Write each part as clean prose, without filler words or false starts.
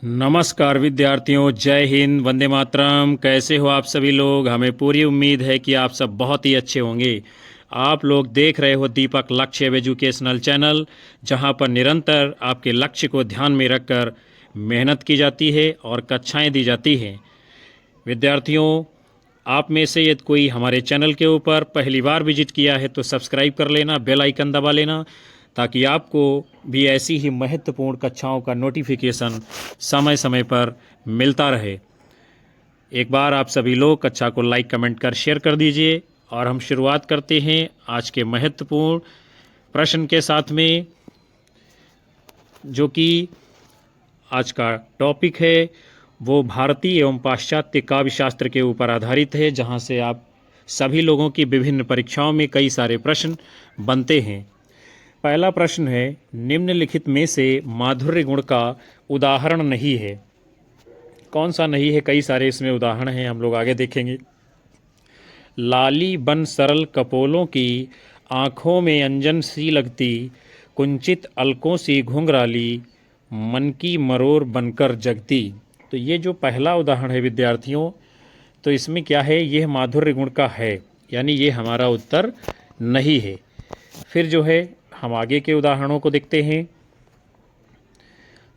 नमस्कार विद्यार्थियों, जय हिंद, वंदे मातरम। कैसे हो आप सभी लोग? हमें पूरी उम्मीद है कि आप सब बहुत ही अच्छे होंगे। आप लोग देख रहे हो दीपक लक्ष्य एजुकेशनल चैनल, जहां पर निरंतर आपके लक्ष्य को ध्यान में रखकर मेहनत की जाती है और कक्षाएं दी जाती हैं। विद्यार्थियों, आप में से यदि कोई हमारे चैनल के ऊपर पहली बार विजिट किया है तो सब्सक्राइब कर लेना, बेल आइकन दबा लेना, ताकि आपको भी ऐसी ही महत्वपूर्ण कक्षाओं का नोटिफिकेशन समय समय पर मिलता रहे। एक बार आप सभी लोग कक्षा को लाइक, कमेंट कर शेयर कर दीजिए और हम शुरुआत करते हैं आज के महत्वपूर्ण प्रश्न के साथ में, जो कि आज का टॉपिक है वो भारतीय एवं पाश्चात्य काव्य शास्त्र के ऊपर आधारित है, जहां से आप सभी लोगों की विभिन्न परीक्षाओं में कई सारे प्रश्न बनते हैं। पहला प्रश्न है, निम्नलिखित में से माधुर्य गुण का उदाहरण नहीं है। कौन सा नहीं है? कई सारे इसमें उदाहरण हैं, हम लोग आगे देखेंगे। लाली बन सरल कपोलों की, आँखों में अंजन सी लगती, कुंचित अलकों सी घुंघराली, मन की मरोर बनकर जगती। तो ये जो पहला उदाहरण है विद्यार्थियों, तो इसमें क्या है? यह माधुर्य गुण का है, यानी ये हमारा उत्तर नहीं है। फिर जो है हम आगे के उदाहरणों को देखते हैं।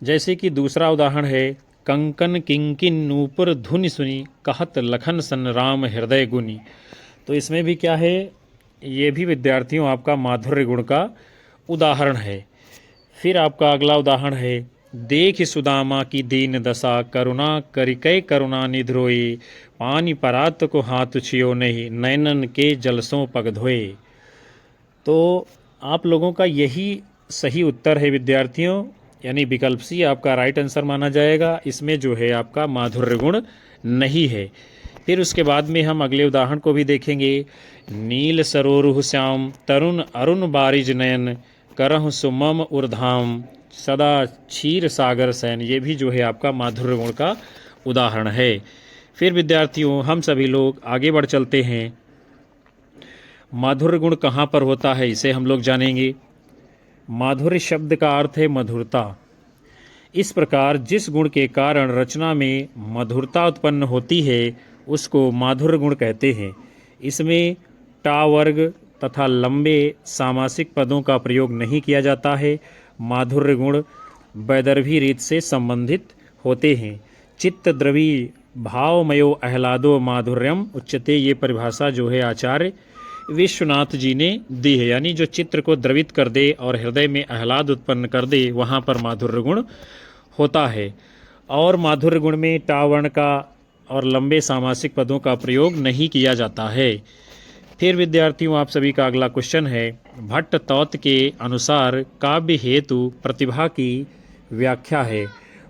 जैसे कि दूसरा उदाहरण है, कंकन किंकिन नूपुर धुनि सुनी, कहत लखन सन राम हृदय गुनी। तो इसमें भी क्या है? ये भी विद्यार्थियों आपका माधुर्य गुण का उदाहरण है। फिर आपका अगला उदाहरण है, देख सुदामा की दीन दशा, करुणा करिकै करुणा निधरोई, पानी परात को हाथ छियो नहीं, नैनन के जलसों पग धोए। तो आप लोगों का यही सही उत्तर है विद्यार्थियों, यानी विकल्प सी आपका राइट आंसर माना जाएगा। इसमें जो है आपका माधुर्य गुण नहीं है। फिर उसके बाद में हम अगले उदाहरण को भी देखेंगे। नील सरोरुह श्याम, तरुण अरुण बारिज नयन, करह सुमम उर्धाम, सदा क्षीर सागर सैन। ये भी जो है आपका माधुर्य गुण का उदाहरण है। फिर विद्यार्थियों हम सभी लोग आगे बढ़ चलते हैं। माधुर्य गुण कहाँ पर होता है, इसे हम लोग जानेंगे। माधुर्य शब्द का अर्थ है मधुरता। इस प्रकार जिस गुण के कारण रचना में मधुरता उत्पन्न होती है उसको माधुर्य गुण कहते हैं। इसमें टा वर्ग तथा लंबे सामासिक पदों का प्रयोग नहीं किया जाता है। माधुर्य गुण वैदर्भी रीत से संबंधित होते हैं। चित्त द्रवी भावमयो आह्लादो माधुर्यम उच्यते। ये परिभाषा जो है आचार्य विश्वनाथ जी ने दी है, यानी जो चित्र को द्रवित कर दे और हृदय में आह्लाद उत्पन्न कर दे, वहाँ पर माधुर्य गुण होता है। और माधुर्य गुण में टा वर्ण का और लंबे सामासिक पदों का प्रयोग नहीं किया जाता है। फिर विद्यार्थियों आप सभी का अगला क्वेश्चन है, भट्ट तौत के अनुसार काव्य हेतु प्रतिभा की व्याख्या है।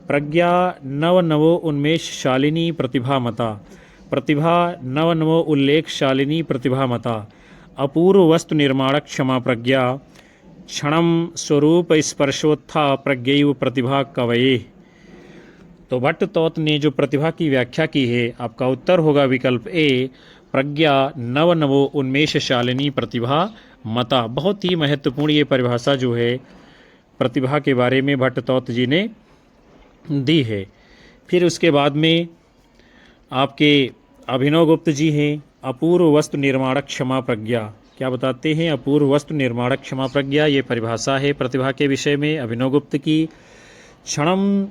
प्रज्ञा नव नवो उन्मेष शालिनी प्रतिभा मता, प्रतिभा नव नवो उल्लेख शालिनी प्रतिभा मता, अपूर्व वस्तु निर्माण क्षमा प्रज्ञा, क्षणम स्वरूप स्पर्शोत्था प्रज्ञैव प्रतिभा कवये। तो भट्ट तौत ने जो प्रतिभा की व्याख्या की है, आपका उत्तर होगा विकल्प ए, प्रज्ञा नव नवो उन्मेष शालिनी प्रतिभा मता। बहुत ही महत्वपूर्ण ये परिभाषा जो है प्रतिभा के बारे में भट्ट तौत जी ने दी है। फिर उसके बाद में आपके अभिनव गुप्त जी हैं, अपूर्व वस्तु निर्माण क्षमा प्रज्ञा। क्या बताते हैं? अपूर्व वस्तु निर्माण क्षमा प्रज्ञा, ये परिभाषा है प्रतिभा के विषय में अभिनव गुप्त की। क्षणम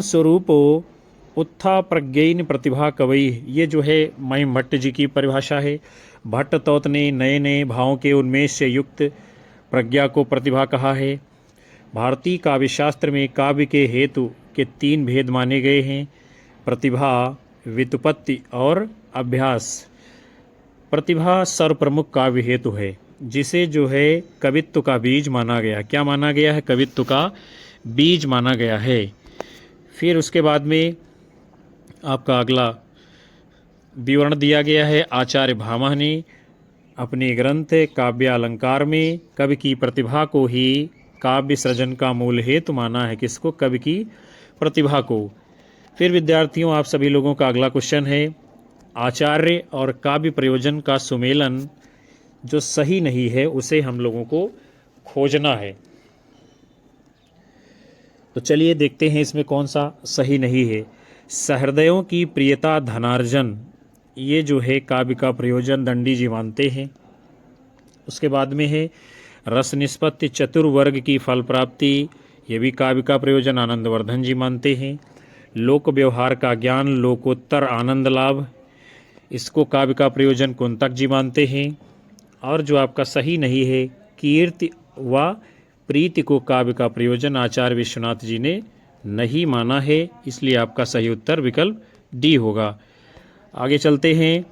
स्वरूपो उत्था प्रज्ञैन प्रतिभा कवई, ये जो है महिम भट्ट जी की परिभाषा है। भट्ट तौत ने नए नए भावों के उन्मेष से युक्त प्रज्ञा को प्रतिभा कहा है। भारतीय काव्य शास्त्र में काव्य के हेतु के 3 भेद माने गए हैं, प्रतिभा, व्युत्पत्ति और अभ्यास। प्रतिभा सर्वप्रमुख काव्य हेतु है, जिसे जो है कवित्व का बीज माना गया। क्या माना गया है? कवित्व का बीज माना गया है। फिर उसके बाद में आपका अगला विवरण दिया गया है। आचार्य भामह ने अपने ग्रंथ काव्य अलंकार में कवि की प्रतिभा को ही काव्य सृजन का मूल हेतु माना है। किसको? कवि की प्रतिभा को। फिर विद्यार्थियों आप सभी लोगों का अगला क्वेश्चन है, आचार्य और काव्य प्रयोजन का सुमेलन जो सही नहीं है उसे हम लोगों को खोजना है। तो चलिए देखते हैं इसमें कौन सा सही नहीं है। सहृदयों की प्रियता धनार्जन, ये जो है काव्य का प्रयोजन दंडी जी मानते हैं। उसके बाद में है रस निष्पत्ति चतुर्वर्ग की फल प्राप्ति, ये भी काव्य का प्रयोजन आनंदवर्धन जी मानते हैं। लोक व्यवहार का ज्ञान लोकोत्तर आनंद लाभ, इसको काव्य का प्रयोजन कुंतक जी मानते हैं। और जो आपका सही नहीं है, कीर्ति व प्रीति को काव्य का प्रयोजन आचार्य विश्वनाथ जी ने नहीं माना है, इसलिए आपका सही उत्तर विकल्प डी होगा। आगे चलते हैं,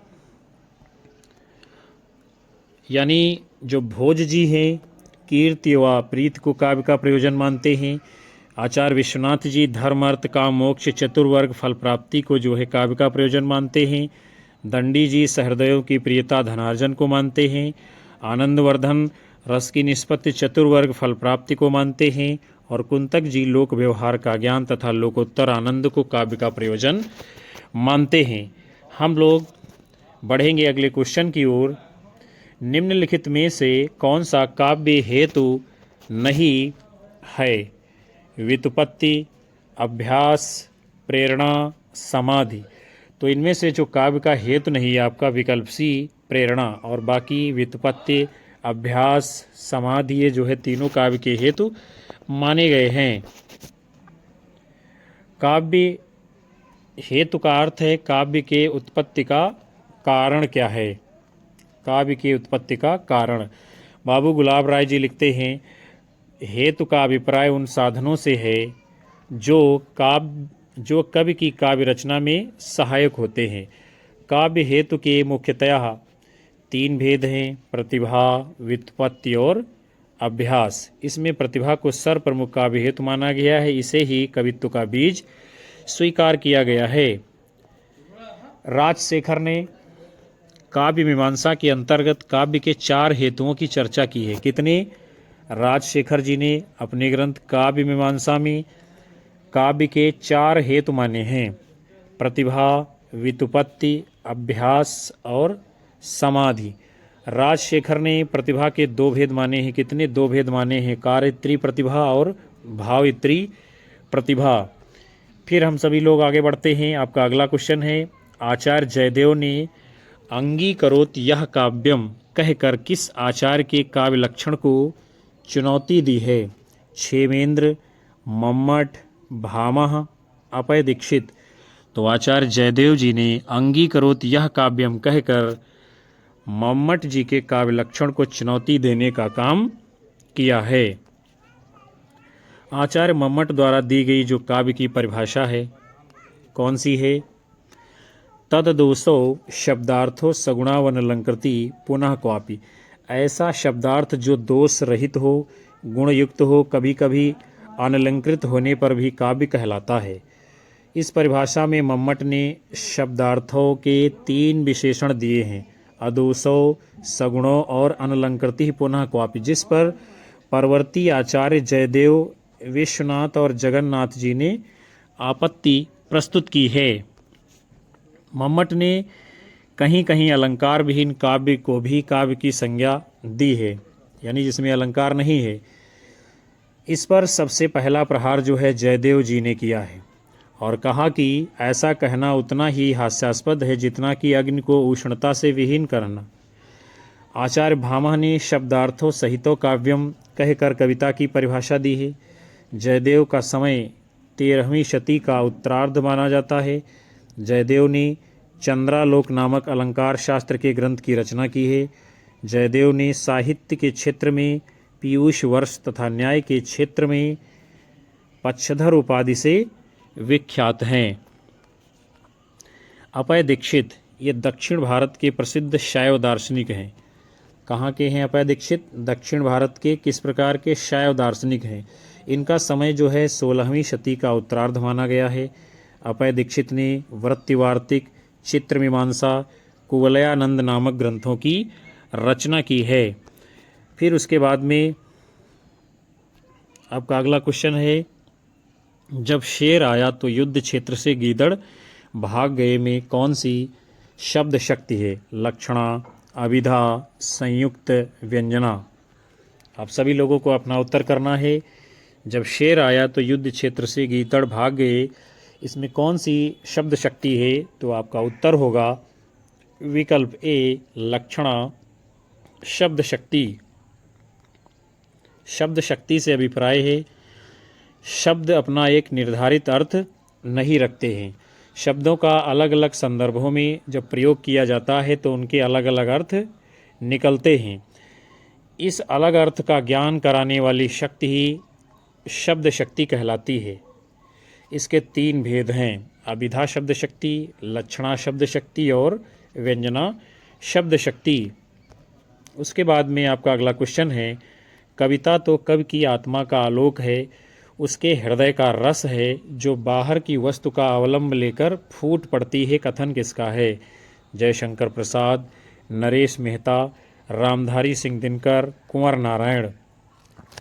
यानी जो भोज जी हैं कीर्ति व प्रीति को काव्य का प्रयोजन मानते हैं। आचार्य विश्वनाथ जी धर्म अर्थ काम मोक्ष चतुर्वर्ग फल प्राप्ति को जो है काव्य का प्रयोजन मानते हैं। दंडी जी सहृदयों की प्रियता धनार्जन को मानते हैं। आनंदवर्धन रस की निष्पत्ति चतुर्वर्ग फल प्राप्ति को मानते हैं। और कुंतक जी लोक व्यवहार का ज्ञान तथा लोकोत्तर आनंद को काव्य का प्रयोजन मानते हैं। हम लोग बढ़ेंगे अगले क्वेश्चन की ओर। निम्नलिखित में से कौन सा काव्य हेतु नहीं है? व्युत्पत्ति, अभ्यास, प्रेरणा, समाधि। तो इनमें से जो काव्य का हेतु नहीं है आपका विकल्प सी प्रेरणा, और बाकी व्युत्पत्ति, अभ्यास, समाधि, ये जो है तीनों काव्य के हेतु माने गए हैं। काव्य हेतु का अर्थ है काव्य के उत्पत्ति का कारण क्या है। काव्य की उत्पत्ति का कारण। बाबू गुलाब राय जी लिखते हैं, हेतु का अभिप्राय उन साधनों से है जो कवि की काव्य रचना में सहायक होते हैं। काव्य हेतु के मुख्यतः तीन भेद हैं, प्रतिभा, व्युत्पत्ति और अभ्यास। इसमें प्रतिभा को सर्वप्रमुख काव्य हेतु माना गया है, इसे ही कवित्व का बीज स्वीकार किया गया है। राजशेखर ने काव्य मीमांसा के अंतर्गत काव्य के 4 हेतुओं की चर्चा की है। कितने? राजशेखर जी ने अपने ग्रंथ काव्य मीमांसा में काव्य के 4 हेतु माने हैं, प्रतिभा, व्युत्पत्ति, अभ्यास और समाधि। राजशेखर ने प्रतिभा के 2 भेद माने हैं। कितने? 2 भेद माने हैं, कार्यत्री प्रतिभा और भावित्री प्रतिभा। फिर हम सभी लोग आगे बढ़ते हैं। आपका अगला क्वेश्चन है, आचार्य जयदेव ने अंगीकरोत यह काव्यम कहकर किस आचार्य के काव्य लक्षण को चुनौती दी है? क्षेमेंद्र, मम्मट, भामह, अपय दीक्षित। तो आचार्य जयदेव जी ने अंगीकरोत यह काव्यम कहकर मम्मट जी के काव्य लक्षण को चुनौती देने का काम किया है। आचार्य मम्मट द्वारा दी गई जो काव्य की परिभाषा है कौन सी है? तददोषो शब्दार्थो सगुणावनलंकृति पुनः क्वापि। ऐसा शब्दार्थ जो दोष रहित हो, गुणयुक्त हो, कभी कभी अनलंकृत होने पर भी काव्य कहलाता है। इस परिभाषा में मम्मट ने शब्दार्थों के 3 विशेषण दिए हैं, अदोषो, सगुणों और अनलंकृति पुनः क्वापि, जिस पर परवर्ती आचार्य जयदेव, विश्वनाथ और जगन्नाथ जी ने आपत्ति प्रस्तुत की है। मम्मट ने कहीं कहीं अलंकार विहीन काव्य को भी काव्य की संज्ञा दी है, यानी जिसमें अलंकार नहीं है। इस पर सबसे पहला प्रहार जो है जयदेव जी ने किया है और कहा कि ऐसा कहना उतना ही हास्यास्पद है जितना कि अग्नि को उष्णता से विहीन करना। आचार्य भामह ने शब्दार्थों सहितो काव्यम कहकर कविता की परिभाषा दी है। जयदेव का समय 13वीं शती का उत्तरार्ध माना जाता है। जयदेव ने चंद्रालोक नामक अलंकार शास्त्र के ग्रंथ की रचना की है। जयदेव ने साहित्य के क्षेत्र में पीयूष वर्ष तथा न्याय के क्षेत्र में पक्षधर उपाधि से विख्यात हैं। अपय दीक्षित ये दक्षिण भारत के प्रसिद्ध शैव दार्शनिक हैं। कहाँ के हैं अपय दीक्षित? दक्षिण भारत के किस प्रकार के शैव दार्शनिक हैं? इनका समय जो है 16वीं शती का उत्तरार्ध माना गया है। अपय दीक्षित ने वृत्तिवार्तिक, चित्रमीमांसा, कुवलयानंद नामक ग्रंथों की रचना की है। फिर उसके बाद में आपका अगला क्वेश्चन है, जब शेर आया तो युद्ध क्षेत्र से गीदड़ भाग गए में कौन सी शब्द शक्ति है? लक्षणा, अभिधा, संयुक्त, व्यंजना। आप सभी लोगों को अपना उत्तर करना है। जब शेर आया तो युद्ध क्षेत्र से गीदड़ भाग गए। इसमें कौन सी शब्द शक्ति है? तो आपका उत्तर होगा विकल्प ए, लक्षणा शब्द शक्ति। शब्द शक्ति से अभिप्राय है शब्द अपना एक निर्धारित अर्थ नहीं रखते हैं। शब्दों का अलग अलग संदर्भों में जब प्रयोग किया जाता है तो उनके अलग अलग अर्थ निकलते हैं। इस अलग अर्थ का ज्ञान कराने वाली शक्ति ही शब्द शक्ति कहलाती है। इसके 3 भेद हैं, अभिधा शब्द शक्ति, लक्षणा शब्द शक्ति और व्यंजना शब्द शक्ति। उसके बाद में आपका अगला क्वेश्चन है, कविता तो कवि की आत्मा का आलोक है, उसके हृदय का रस है, जो बाहर की वस्तु का अवलंब लेकर फूट पड़ती है, कथन किसका है? जयशंकर प्रसाद, नरेश मेहता, रामधारी सिंह दिनकर, कुंवर नारायण।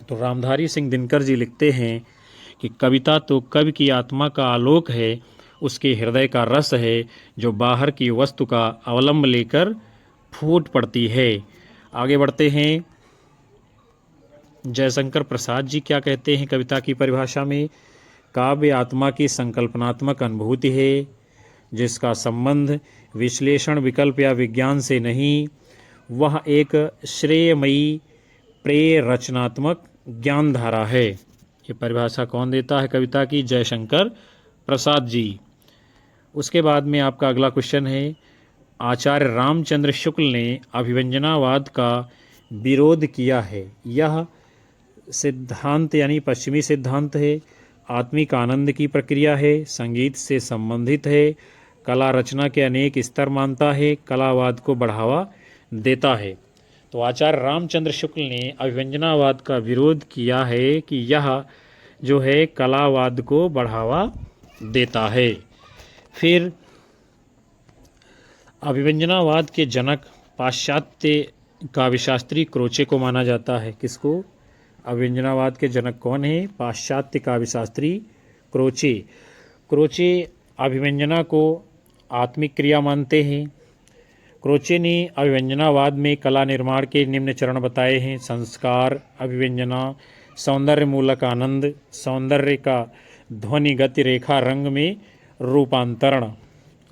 तो रामधारी सिंह दिनकर जी लिखते हैं कि कविता तो कवि की आत्मा का आलोक है, उसके हृदय का रस है, जो बाहर की वस्तु का अवलंब लेकर फूट पड़ती है। आगे बढ़ते हैं, जयशंकर प्रसाद जी क्या कहते हैं कविता की परिभाषा में? काव्य आत्मा की संकल्पनात्मक अनुभूति है, जिसका संबंध विश्लेषण, विकल्प या विज्ञान से नहीं। वह एक श्रेयमयी प्रेय रचनात्मक ज्ञान धारा है। ये परिभाषा कौन देता है कविता की? जयशंकर प्रसाद जी। उसके बाद में आपका अगला क्वेश्चन है, आचार्य रामचंद्र शुक्ल ने अभिव्यंजनावाद का विरोध किया है। यह सिद्धांत यानी पश्चिमी सिद्धांत है, आत्मिक आनंद की प्रक्रिया है, संगीत से संबंधित है, कला रचना के अनेक स्तर मानता है, कलावाद को बढ़ावा देता है। तो आचार्य रामचंद्र शुक्ल ने अभिव्यंजनावाद का विरोध किया है कि यह जो है कलावाद को बढ़ावा देता है। फिर अभिव्यंजनावाद के जनक पाश्चात्य काव्यशास्त्री क्रोचे को माना जाता है। किसको? अभिव्यंजनावाद के जनक कौन है? पाश्चात्य काव्यशास्त्री क्रोचे। क्रोचे अभिव्यंजना को आत्मिक क्रिया मानते हैं। क्रोचे ने अभिव्यंजनावाद में कला निर्माण के निम्न चरण बताए हैं, संस्कार, अभिव्यंजना, सौंदर्य मूलक आनंद, सौंदर्य का ध्वनि, गति, रेखा, रंग में रूपांतरण।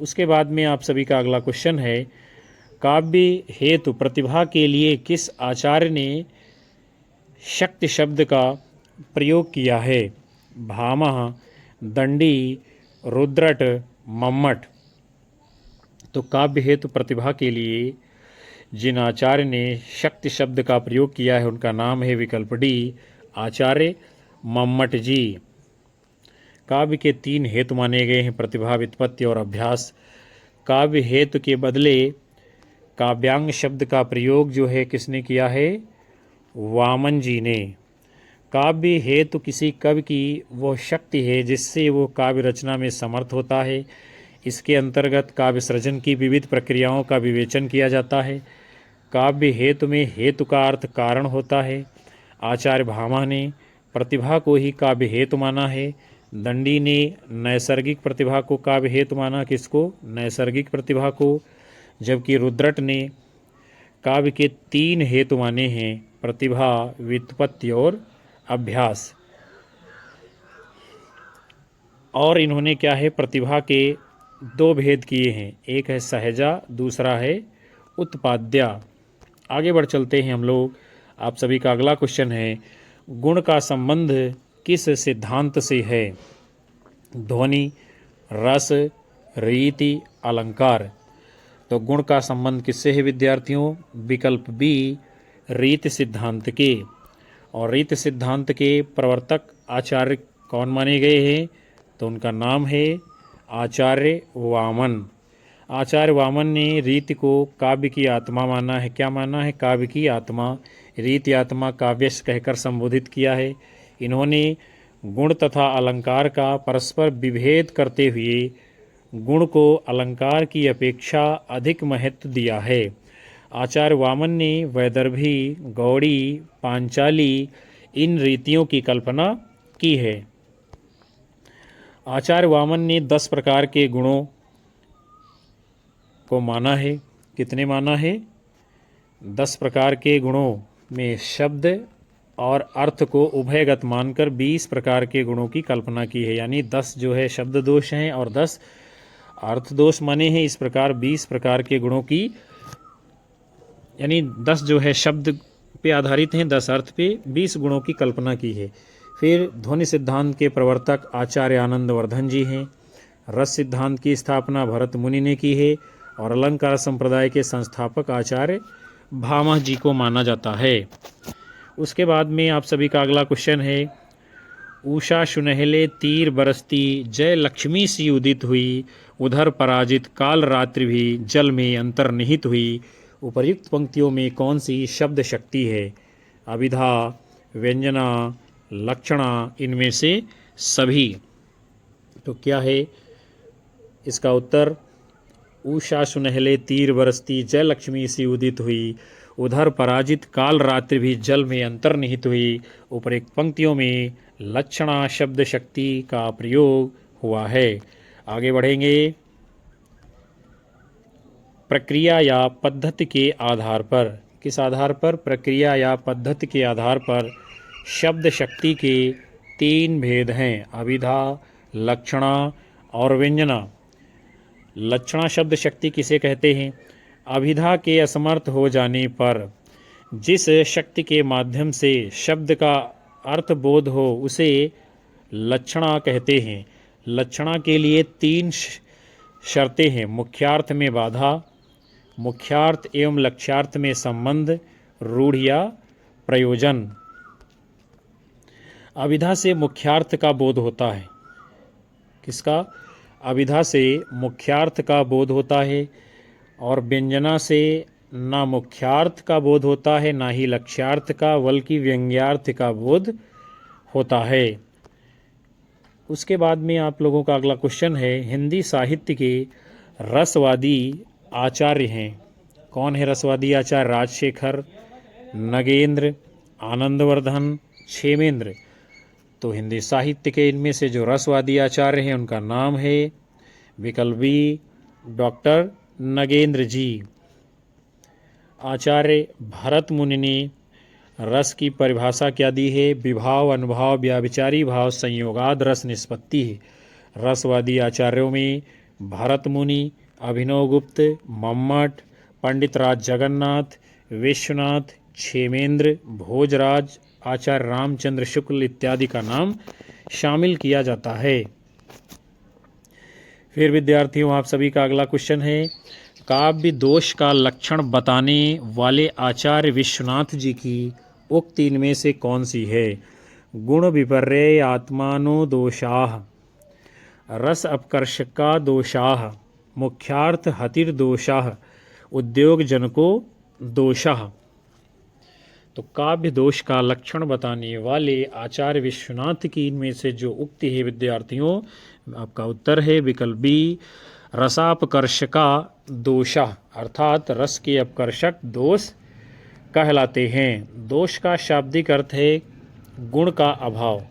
उसके बाद में आप सभी का अगला क्वेश्चन है, काव्य हेतु प्रतिभा के लिए किस आचार्य ने शक्ति शब्द का प्रयोग किया है? भामह, दंडी, रुद्रट, मम्मट। तो काव्य हेतु प्रतिभा के लिए जिन आचार्य ने शक्ति शब्द का प्रयोग किया है उनका नाम है विकल्प डी, आचार्य मम्मट जी। काव्य के 3 हेतु माने गए हैं, प्रतिभा, व्युत्पत्ति और अभ्यास। काव्य हेतु के बदले काव्यांग शब्द का प्रयोग जो है किसने किया है? वामन जी ने। काव्य हेतु किसी कवि की वो शक्ति है जिससे वो काव्य रचना में समर्थ होता है। इसके अंतर्गत काव्य सृजन की विविध प्रक्रियाओं का विवेचन किया जाता है। काव्य हेतु में हेतु का अर्थ कारण होता है। आचार्य भामा ने प्रतिभा को ही काव्य हेतु माना है। दंडी ने नैसर्गिक प्रतिभा को काव्य हेतु माना। किसको? नैसर्गिक प्रतिभा को। जबकि रुद्रट ने काव्य के 3 हेतु माने हैं, प्रतिभा, व्युत्पत्ति और अभ्यास। और इन्होंने क्या है, प्रतिभा के 2 भेद किए हैं, एक है सहजा, दूसरा है उत्पाद्या। आगे बढ़ चलते हैं हम लोग। आप सभी का अगला क्वेश्चन है, गुण का संबंध किस सिद्धांत से है? ध्वनि, रस, रीति, अलंकार। तो गुण का संबंध किससे है विद्यार्थियों? विकल्प बी, रीति सिद्धांत के। और रीति सिद्धांत के प्रवर्तक आचार्य कौन माने गए हैं? तो उनका नाम है आचार्य वामन। आचार्य वामन ने रीति को काव्य की आत्मा माना है। क्या माना है? काव्य की आत्मा। रीति आत्मा काव्यश कहकर संबोधित किया है। इन्होंने गुण तथा अलंकार का परस्पर विभेद करते हुए गुण को अलंकार की अपेक्षा अधिक महत्व दिया है। आचार्य वामन ने वैदर्भी, गौड़ी, पांचाली इन रीतियों की कल्पना की है। आचार्य वामन ने 10 प्रकार के गुणों को माना है। कितने माना है? 10 प्रकार के गुणों में शब्द और अर्थ को उभयगत मानकर 20 प्रकार के गुणों की कल्पना की है। यानी 10 जो है शब्द दोष हैं और 10 अर्थ दोष माने हैं। इस प्रकार 20 प्रकार के गुणों की, यानी 10 जो है शब्द पे आधारित हैं, 10 अर्थ पे, 20 गुणों की कल्पना की है। फिर ध्वनि सिद्धांत के प्रवर्तक आचार्य आनंदवर्धन जी हैं। रस सिद्धांत की स्थापना भरत मुनि ने की है और अलंकार संप्रदाय के संस्थापक आचार्य भामह जी को माना जाता है। उसके बाद में आप सभी का अगला क्वेश्चन है, उषा सुनहले तीर बरसती जय लक्ष्मी सी उदित हुई, उधर पराजित काल रात्रि भी जल में अंतर्निहित हुई। उपर्युक्त पंक्तियों में कौन सी शब्द शक्ति है? अभिधा, व्यंजना, लक्षणा, इनमें से सभी। तो क्या है इसका उत्तर? उषा सुनहले तीर बरसती जय लक्ष्मी सी उदित हुई, उधर पराजित काल रात्रि भी जल में अंतर्निहित हुई। उपरोक्त पंक्तियों में लक्षणा शब्द शक्ति का प्रयोग हुआ है। आगे बढ़ेंगे। प्रक्रिया या पद्धति के आधार पर, किस आधार पर? प्रक्रिया या पद्धति के आधार पर शब्द शक्ति के 3 भेद हैं, अभिधा, लक्षणा और व्यंजना। लक्षणा शब्द शक्ति किसे कहते हैं? अभिधा के असमर्थ हो जाने पर जिस शक्ति के माध्यम से शब्द का अर्थ बोध हो उसे लक्षणा कहते हैं। लक्षणा के लिए 3 शर्तें हैं, मुख्यार्थ में बाधा, मुख्यार्थ एवं लक्ष्यार्थ में संबंध, रूढ़ या प्रयोजन। अभिधा से मुख्यार्थ का बोध होता है। किसका? अभिधा से मुख्यार्थ का बोध होता है और व्यंजना से ना मुख्यार्थ का बोध होता है ना ही लक्ष्यार्थ का, बल्कि व्यंग्यार्थ का बोध होता है। उसके बाद में आप लोगों का अगला क्वेश्चन है, हिंदी साहित्य के रसवादी आचार्य हैं। कौन है रसवादी आचार्य? राजशेखर, नगेंद्र, आनंदवर्धन, क्षेमेंद्र। तो हिंदी साहित्य के इनमें से जो रसवादी आचार्य हैं उनका नाम है विकल्प बी, डॉक्टर नगेंद्र जी। आचार्य भरत मुनि ने रस की परिभाषा क्या दी है? विभाव, अनुभाव, व्याभिचारी भाव, संयोगाद रस निष्पत्ति है। रसवादी आचार्यों में भरत मुनि, अभिनव गुप्त, मम्मट, पंडित राज जगन्नाथ, विश्वनाथ, क्षेमेंद्र, भोजराज, आचार्य रामचंद्र शुक्ल इत्यादि का नाम शामिल किया जाता है। फिर विद्यार्थियों आप सभी का अगला क्वेश्चन है, काव्य दोष का लक्षण बताने वाले आचार्य विश्वनाथ जी की उक्ति इनमें से कौन सी है? गुण विपर्य आत्मानो दोषाः, रस अपकर्षका दोषाः, मुख्यार्थ हतिर्दोषाः, उद्योग जनको दोषाः। तो काव्य दोष का लक्षण बताने वाले आचार्य विश्वनाथ की इनमें से जो उक्ति है विद्यार्थियों, आपका उत्तर है विकल्प बी, रसापकर्षका दोषा, अर्थात रस के अपकर्षक दोष कहलाते हैं। दोष का शाब्दिक अर्थ है गुण का अभाव।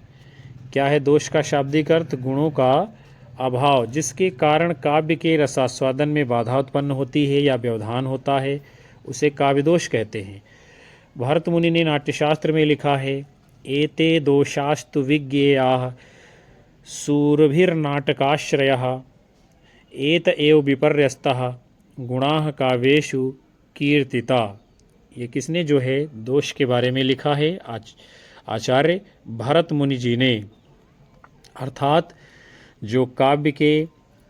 क्या है दोष का शाब्दिक अर्थ? गुणों का अभाव, जिसके कारण काव्य के रसास्वादन में बाधा उत्पन्न होती है या व्यवधान होता है, उसे काव्य दोष कहते हैं। भरत मुनि ने नाट्यशास्त्र में लिखा है, एते दोषास्तु विज्ञेयाः सूरभिर्नाटकाश्रयः एत एव विपर्यस्तः गुणाः काव्येषु कीर्तिता। ये किसने जो है दोष के बारे में लिखा है? आचार्य भरत मुनि जी ने। अर्थात जो काव्य के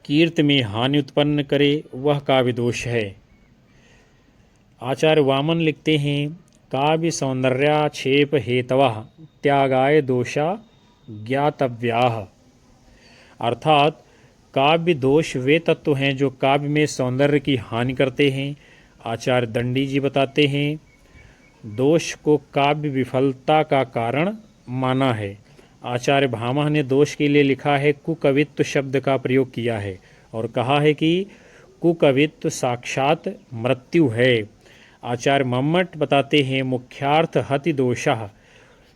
कीर्ति में हानि उत्पन्न करे वह काव्य दोष है। आचार्य वामन लिखते हैं, काव्य सौंदर्याक्षेप हेतवः त्यागाय दोषा ज्ञातव्याः। अर्थात काव्य दोष वे तत्व हैं जो काव्य में सौंदर्य की हानि करते हैं। आचार्य दंडी जी बताते हैं, दोष को काव्य विफलता का कारण माना है। आचार्य भामह ने दोष के लिए लिखा है, कुकवित्व शब्द का प्रयोग किया है और कहा है कि कुकवित्व साक्षात मृत्यु है। आचार्य मम्मट बताते हैं, मुख्यार्थ हति दोषः,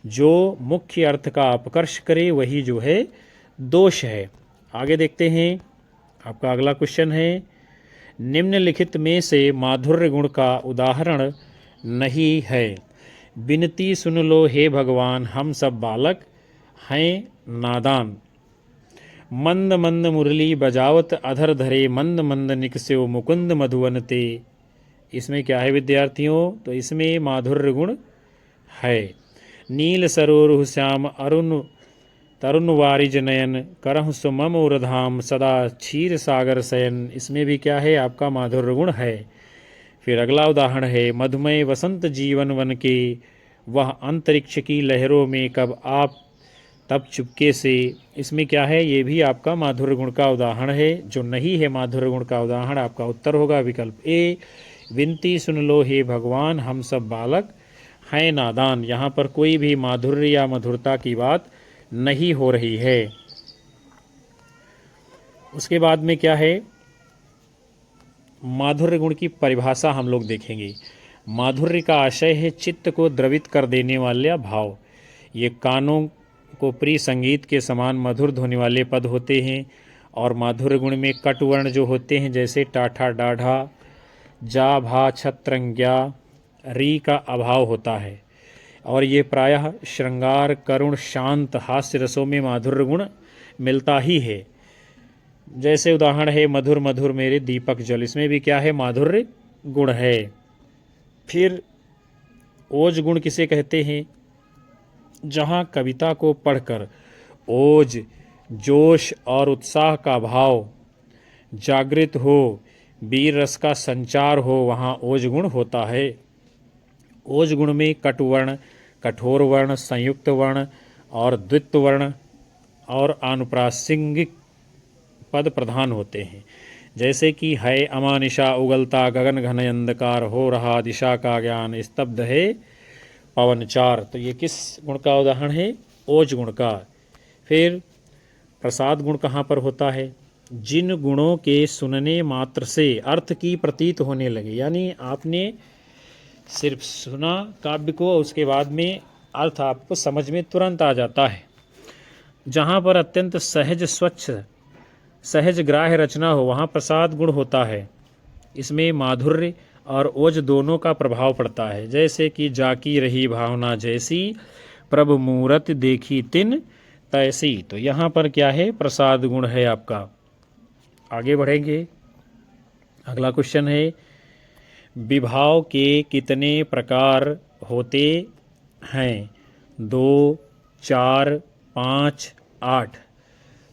जो मुख्य अर्थ का अपकर्ष करे वही जो है दोष है। आगे देखते हैं, आपका अगला क्वेश्चन है, निम्नलिखित में से माधुर्य गुण का उदाहरण नहीं है। विनती सुन लो हे भगवान, हम सब बालक हैं नादान। मंद मंद मुरली बजावत अधर धरे, मंद मंद निकस्यो मुकुंद मधुवन ते। इसमें क्या है विद्यार्थियों? तो इसमें माधुर्य गुण है। नील सरोरुह श्याम अरुण तरुण वारिज नयन, करहु सुमम उरधाम सदा क्षीर सागर शयन। इसमें भी क्या है? आपका माधुर्य गुण है। फिर अगला उदाहरण है, मधुमय वसंत जीवन वन के, वह अंतरिक्ष की लहरों में कब आप तब चुपके से। इसमें क्या है? ये भी आपका माधुर्य गुण का उदाहरण है। जो नहीं है माधुर्य गुण का उदाहरण, आपका उत्तर होगा विकल्प ए, विनती सुन लो हे भगवान, हम सब बालक हैं नादान। यहाँ पर कोई भी माधुर्य या मधुरता की बात नहीं हो रही है। उसके बाद में क्या है? माधुर्य गुण की परिभाषा हम लोग देखेंगे। माधुर्य का आशय है चित्त को द्रवित कर देने वाला भाव। ये कानों को प्रिय संगीत के समान मधुर ध्वनि वाले पद होते हैं। और माधुर्य गुण में कट वर्ण जो होते हैं, जैसे टाठा डाढ़ा, जा भा छत्रंग्या, री का अभाव होता है। और ये प्रायः श्रृंगार, करुण, शांत, हास्य रसों में माधुर्य गुण मिलता ही है। जैसे उदाहरण है, मधुर मधुर मेरे दीपक जल। इसमें भी क्या है? माधुर्य गुण है। फिर ओज गुण किसे कहते हैं? जहाँ कविता को पढ़कर ओज, जोश और उत्साह का भाव जागृत हो, वीर रस का संचार हो, वहाँ ओज गुण होता है। ओज गुण में कटवर्ण, कठोर वर्ण, संयुक्त वर्ण और द्वित्व वर्ण और आनुप्रासंगिक पद प्रधान होते हैं। जैसे कि है अमानिशा उगलता गगन घन अंधकार, हो रहा दिशा का ज्ञान, स्तब्ध है पवनचार। तो ये किस गुण का उदाहरण है? ओज गुण का। फिर प्रसाद गुण कहाँ पर होता है? जिन गुणों के सुनने मात्र से अर्थ की प्रतीत होने लगे। यानी आपने सिर्फ सुना काव्य को, उसके बाद में अर्थ आपको समझ में तुरंत आ जाता है। जहाँ पर अत्यंत सहज, स्वच्छ, सहज ग्राह्य रचना हो, वहाँ प्रसाद गुण होता है। इसमें माधुर्य और ओज दोनों का प्रभाव पड़ता है। जैसे कि जाकी रही भावना जैसी, प्रभु मूरत देखी तिन तैसी। तो यहाँ पर क्या है? प्रसाद गुण है आपका। आगे बढ़ेंगे। अगला क्वेश्चन है, विभाव के कितने प्रकार होते हैं? 2, 4, 5, 8।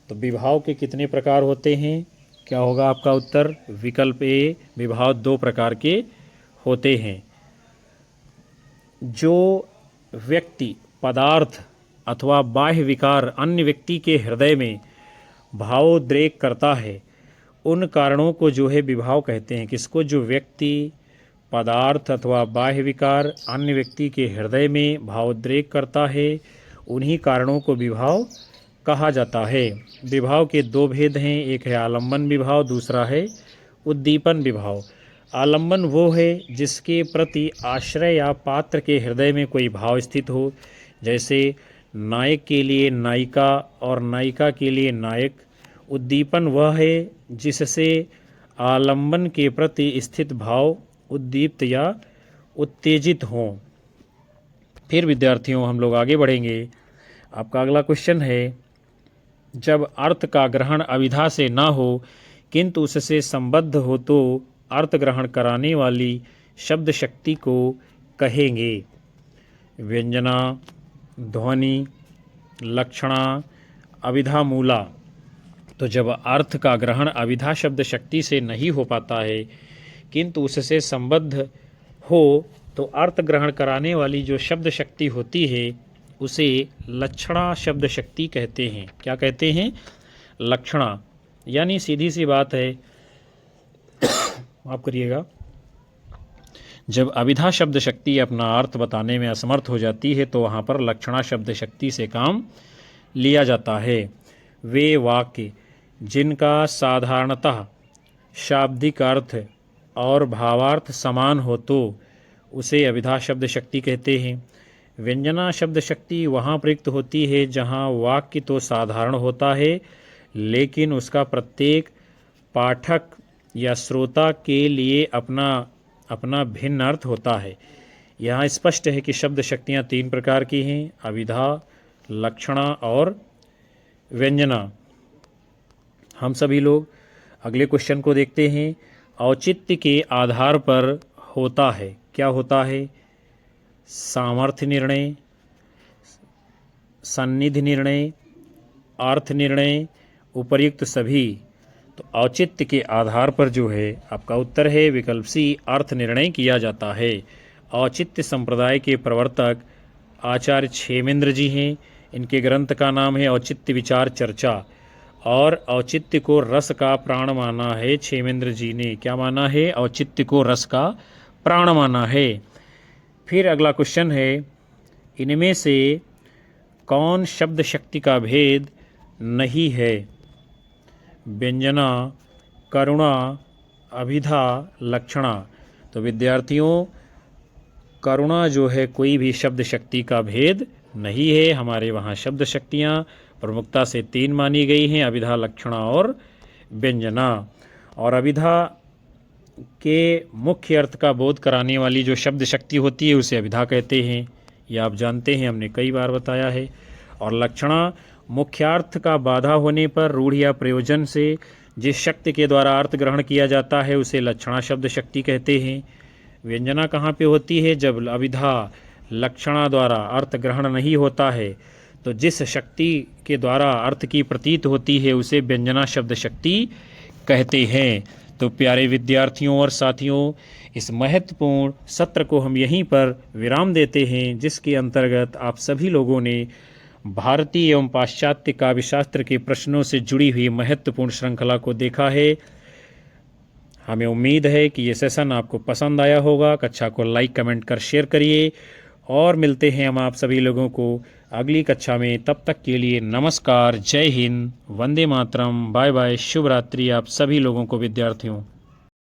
तो विभाव के कितने प्रकार होते हैं? क्या होगा आपका उत्तर? विकल्प ए, विभाव 2 प्रकार के होते हैं। जो व्यक्ति, पदार्थ अथवा बाह्य विकार अन्य व्यक्ति के हृदय में भावोद्रेक करता है, उन कारणों को जो है विभाव कहते हैं। किसको? जो व्यक्ति, पदार्थ अथवा बाह्य विकार अन्य व्यक्ति के हृदय में भावोद्रेक करता है, उन्हीं कारणों को विभाव कहा जाता है। विभाव के 2 भेद हैं, एक है आलंबन विभाव, दूसरा है उद्दीपन विभाव। आलंबन वो है जिसके प्रति आश्रय या पात्र के हृदय में कोई भाव स्थित हो। जैसे नायक के लिए नायिका और नायिका के लिए नायक। उद्दीपन वह है जिससे आलंबन के प्रति स्थित भाव उद्दीप्त या उत्तेजित हों। फिर विद्यार्थियों हम लोग आगे बढ़ेंगे। आपका अगला क्वेश्चन है, जब अर्थ का ग्रहण अविधा से ना हो किंतु उससे संबद्ध हो तो अर्थ ग्रहण कराने वाली शब्द शक्ति को कहेंगे? व्यंजना, ध्वनि, लक्षणा, अविधा मूला। तो जब अर्थ का ग्रहण अविधा शब्द शक्ति से नहीं हो पाता है किंतु उससे संबद्ध हो तो अर्थ ग्रहण कराने वाली जो शब्द शक्ति होती है उसे लक्षणा शब्द शक्ति कहते हैं। क्या कहते हैं? लक्षणा। यानी सीधी सी बात है, माफ करिएगा, जब अविधा शब्द शक्ति अपना अर्थ बताने में असमर्थ हो जाती है तो वहाँ पर लक्षणा शब्द शक्ति से काम लिया जाता है। वे वाक्य जिनका साधारणतः शाब्दिक अर्थ और भावार्थ समान हो तो उसे अविधा शब्द शक्ति कहते हैं। व्यंजना शब्द शक्ति वहाँ प्रयुक्त होती है जहाँ वाक्य तो साधारण होता है लेकिन उसका प्रत्येक पाठक या श्रोता के लिए अपना अपना भिन्न अर्थ होता है। यहाँ स्पष्ट है कि शब्द शक्तियाँ 3 प्रकार की हैं, अभिधा, लक्षणा और व्यंजना। हम सभी लोग अगले क्वेश्चन को देखते हैं। औचित्य के आधार पर होता है, क्या होता है? सामर्थ्य निर्णय, सन्निधि निर्णय, अर्थ निर्णय, उपर्युक्त सभी। तो औचित्य के आधार पर जो है आपका उत्तर है विकल्प सी, अर्थ निर्णय किया जाता है। औचित्य संप्रदाय के प्रवर्तक आचार्य क्षेमेंद्र जी हैं। इनके ग्रंथ का नाम है औचित्य विचार चर्चा, और औचित्य को रस का प्राण माना है। क्षेमेंद्र जी ने क्या माना है? औचित्य को रस का प्राण माना है। फिर अगला क्वेश्चन है, इनमें से कौन शब्द शक्ति का भेद नहीं है? व्यंजना, करुणा, अभिधा, लक्षणा। तो विद्यार्थियों, करुणा जो है कोई भी शब्द शक्ति का भेद नहीं है। हमारे वहाँ शब्द शक्तियाँ प्रमुखता से 3 मानी गई हैं, अभिधा, लक्षणा और व्यंजना। और अभिधा के मुख्य अर्थ का बोध कराने वाली जो शब्द शक्ति होती है उसे अभिधा कहते हैं, ये आप जानते हैं, हमने कई बार बताया है। और लक्षणा मुख्यार्थ का बाधा होने पर रूढ़ या प्रयोजन से जिस शक्ति के द्वारा अर्थ ग्रहण किया जाता है उसे लक्षणा शब्द शक्ति कहते हैं। व्यंजना कहाँ पे होती है? जब अभिधा लक्षणा द्वारा अर्थ ग्रहण नहीं होता है तो जिस शक्ति के द्वारा अर्थ की प्रतीत होती है उसे व्यंजना शब्द शक्ति कहते हैं। तो प्यारे विद्यार्थियों और साथियों, इस महत्वपूर्ण सत्र को हम यहीं पर विराम देते हैं, जिसके अंतर्गत आप सभी लोगों ने भारतीय एवं पाश्चात्य काव्यशास्त्र के प्रश्नों से जुड़ी हुई महत्वपूर्ण श्रृंखला को देखा है। हमें उम्मीद है कि ये सेशन आपको पसंद आया होगा। कक्षा को लाइक, कमेंट कर शेयर करिए, और मिलते हैं हम आप सभी लोगों को अगली कक्षा में। तब तक के लिए नमस्कार, जय हिंद, वंदे मातरम, बाय बाय, शुभ रात्रि आप सभी लोगों को विद्यार्थियों।